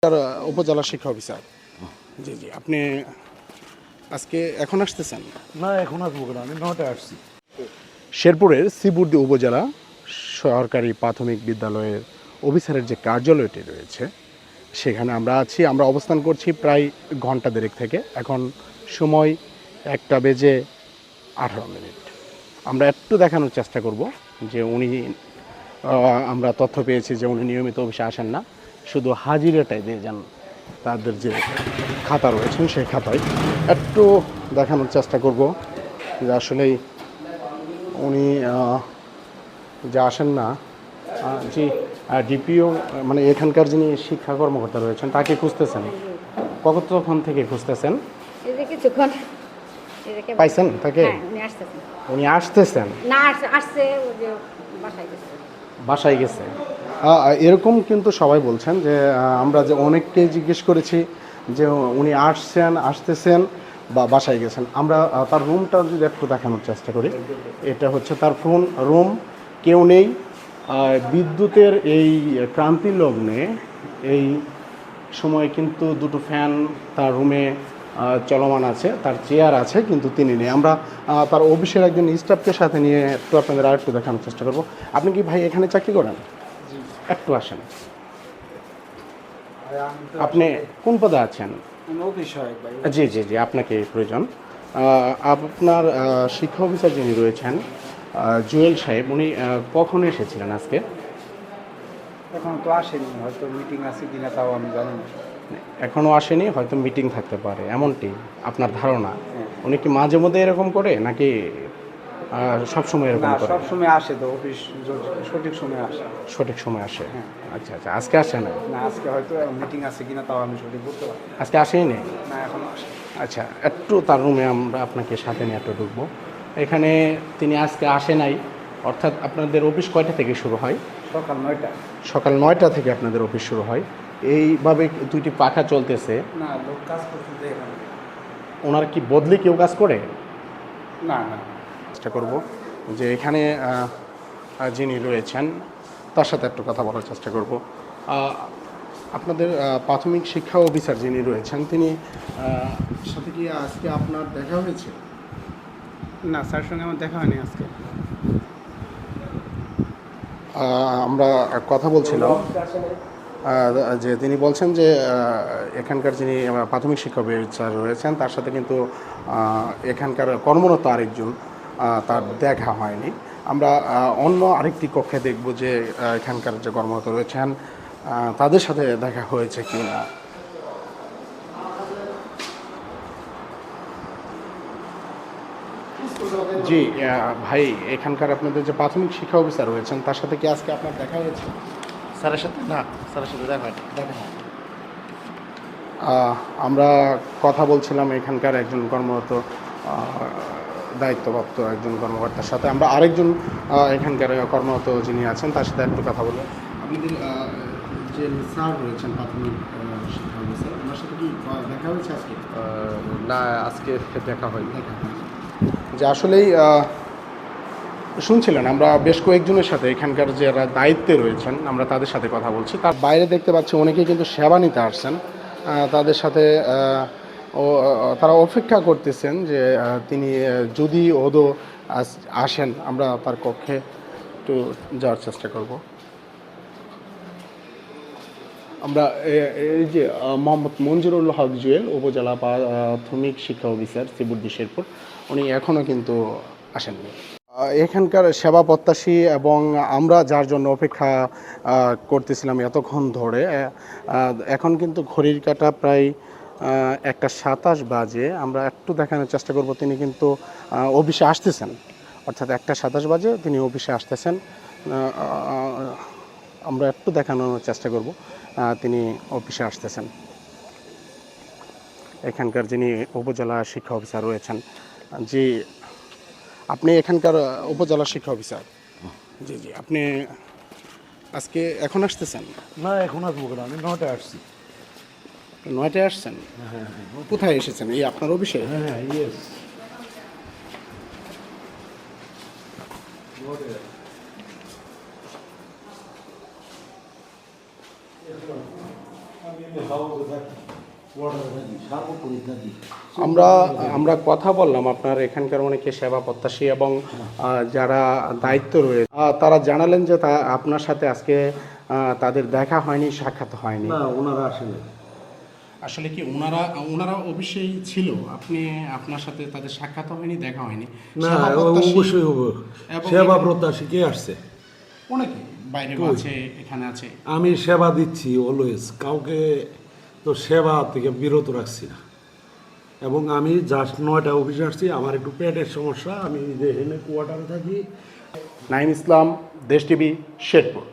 উপজেলা শিক্ষা অফিসার। জি জি, আপনি আজকে এখন আসতেছেন? না, এখন আসবো কেন, আমি 9টায় আসছি। শেরপুরের শ্রীবুর্দী উপজেলা সরকারি প্রাথমিক বিদ্যালয়ের অফিসারের যে কার্যালয়টি রয়েছে সেখানে আমরা আছি। আমরা অবস্থান করছি প্রায় ঘন্টা দেড়েক থেকে। এখন সময় 1:18। আমরা একটু দেখানোর চেষ্টা করব যে উনি আমরা তথ্য পেয়েছি যে উনি নিয়মিত অফিসে আসেন না, শুধু হাজিরাটাই দিয়ে যান। তাদের যে খাতা রয়েছেন সেই খাতায় একটু দেখানোর চেষ্টা করব যে আসলেই উনি যে আসেন না। জি, ডিপিও মানে এখানকার যিনি শিক্ষা কর্মকর্তা রয়েছেন তাকে খুঁজতেছেন। কতক্ষণ থেকে খুঁজতেছেন? পাইছেন তাকে? উনি আসতেছেন? বাসায় গেছে। এরকম কিন্তু সবাই বলছেন যে আমরা যে অনেককেই জিজ্ঞেস করেছি যে উনি আসতেছেন বা বাসায় গেছেন। আমরা তার রুমটা যদি একটু দেখানোর চেষ্টা করি। এটা হচ্ছে তার রুম, কেউ নেই। বিদ্যুতের এই ক্রান্তি লগ্নে এই সময় কিন্তু দুটো ফ্যান তার রুমে চলমান আছে, তার চেয়ার আছে, কিন্তু তিনি নেই। আমরা তার অফিসের একজন স্টাফকে সাথে নিয়ে একটু আপনাদের আর একটু দেখানোর চেষ্টা করব। আপনি কি ভাই এখানে চাকরি করেন? একটু আসেন। আপনি কোন পদে আছেন? জি জি জি, আপনাকে প্রয়োজন। আপনার শিক্ষা অফিসার যিনি রয়েছেন জুয়েল সাহেব, উনি কখন এসেছিলেন আজকে? এখন তো আসেনি, হয়তো মিটিং আছে কিনা তাও আমি জানি না। এখনও আসেনি, হয়তো মিটিং থাকতে পারে, এমনটি আপনার ধারণা? উনি কি মাঝে মধ্যে এরকম করে নাকি সবসময় এরকম না, করে? সবসময় আসে তো, অফিস সঠিক সময় আসে। সঠিক সময় আসে? হ্যাঁ। আচ্ছা আচ্ছা, আজকে আসে না? না, আজকে হয়তো মিটিং আছে কিনা তাও আমি সঠিক বলতে পারি না। আজকে আসেই নেই? না, এখনো আসে। আচ্ছা, একটু তার রুমে আমরা আপনাকে সাথে নিয়ে একটু ঢুকবো। এখানে তিনি আজকে আসে নাই, অর্থাৎ আপনাদের অফিস কয়টা থেকে শুরু হয়? সকাল 9টা। সকাল 9টা থেকে আপনাদের অফিস শুরু হয়। এইভাবে দুইটি পাখা চলতেছে। না, লোক কাজ করতে এখানে। ওনার কি বদলি কেউ কাজ করে? না না। চেষ্টা করব যে এখানে যিনি রয়েছেন তার সাথে একটু কথা বলার চেষ্টা করব। আপনাদের প্রাথমিক শিক্ষা অফিসার যিনি রয়েছেন তিনি সাথে কি আজকে আপনার দেখা হয়েছে? না, স্যার সঙ্গে আমার দেখা হয়নি আজকে। আমরা কথা বলছিলাম যে তিনি বলছেন যে এখানকার যিনি প্রাথমিক শিক্ষা অফিসার রয়েছেন তার সাথে কিন্তু এখানকার কর্মরত আরেকজন তার দেখা হয়নি। আমরা অন্য আরেকটি কক্ষে দেখব যে এখানকার যে কর্মরত রয়েছেন তাদের সাথে দেখা হয়েছে কি না। জি ভাই, এখানকার আপনাদের যে প্রাথমিক শিক্ষা অফিসার রয়েছেন তার সাথে কি আজকে আপনার দেখা হয়েছে? স্যারের সাথে না, স্যারের সাথে দেখা হয়নি। আমরা কথা বলছিলাম এখানকার একজন কর্মরত দায়িত্বপ্রাপ্ত একজন কর্মকর্তার সাথে। আমরা আরেকজন এখানকার কর্মরত যিনি আছেন তার সাথে একটু কথা বলবো। আপনাদের যে স্যার রয়েছেন প্রাথমিক শিক্ষা অফিসার, ওনার সাথে কি দেখা হয়েছে আজকে? না, আজকে দেখা হয়নি। যে আসলেই শুনছিলেন আমরা বেশ কয়েকজনের সাথে এখানকার যারা দায়িত্বে রয়েছেন আমরা তাদের সাথে কথা বলছি। তার বাইরে দেখতে পাচ্ছি অনেকেই কিন্তু সেবা নিতে আসছেন। তাদের সাথে তারা অপেক্ষা করতেছেন যে তিনি যদি ওদো আসেন আমরা তার কক্ষে একটু যাওয়ার চেষ্টা করব। আমরা এই যে মোহাম্মদ মঞ্জুরুল হক জুয়েল, উপজেলা প্রাথমিক শিক্ষা অফিসার শ্রীবুর্দী শেরপুর, উনি এখনও কিন্তু আসেননি। এখানকার সেবা প্রত্যাশী এবং আমরা যার জন্য অপেক্ষা করতেছিলাম এতক্ষণ ধরে, এখন কিন্তু ঘড়ির কাঁটা প্রায় 1:27 বাজে। আমরা একটু দেখানোর চেষ্টা করব তিনি কিন্তু অফিসে আসতেছেন, অর্থাৎ 1:27 বাজে তিনি অফিসে আসতেছেন। আমরা একটু দেখানোর চেষ্টা করব তিনি অফিসে আসতেছেন। এখানকার যিনি উপজেলা শিক্ষা অফিসার রয়েছেন, জি আপনি এখানকার উপজেলা শিক্ষা অফিসার। জি জি, আপনি আজকে এখন আসতেছেন? না, এখন আসবো কেন, আমি 9টায় আসছি। 9টায় আসছেন? কোথায় এসেছেন? এই আপনার অফিসে? হ্যাঁ, ইয়েস। আমরা কথা বললাম আপনার এখানকার অনেকে সেবা প্রত্যাশী এবং যারা দায়িত্ব রয়েছে তারা জানালেন যে আপনার সাথে আজকে তাদের দেখা হয়নি, সাক্ষাৎ হয়নি। না ওনারা আসেনি। আসলে কি ওনারা অবশ্যই ছিল, আপনার সাথে তাদের সাক্ষাৎ হয়নি, দেখা হয়নি। না সেবা প্রত্যাশী অবশ্যই হবে। এবং সেবা প্রত্যাশী কে আসছে? অনেকে বাইরে আছে, এখানে আছে। আমি সেবা দিচ্ছি অলওয়েজ, কাউকে তো সেবা থেকে বিরত রাখছি না। এবং আমি জাস্ট 9টা অফিসে আসছি, আমার একটু পেটের সমস্যা, আমি এখানে কোয়ার্টারে থাকি। নাইম ইসলাম, দেশ টিভি, শেরপুর।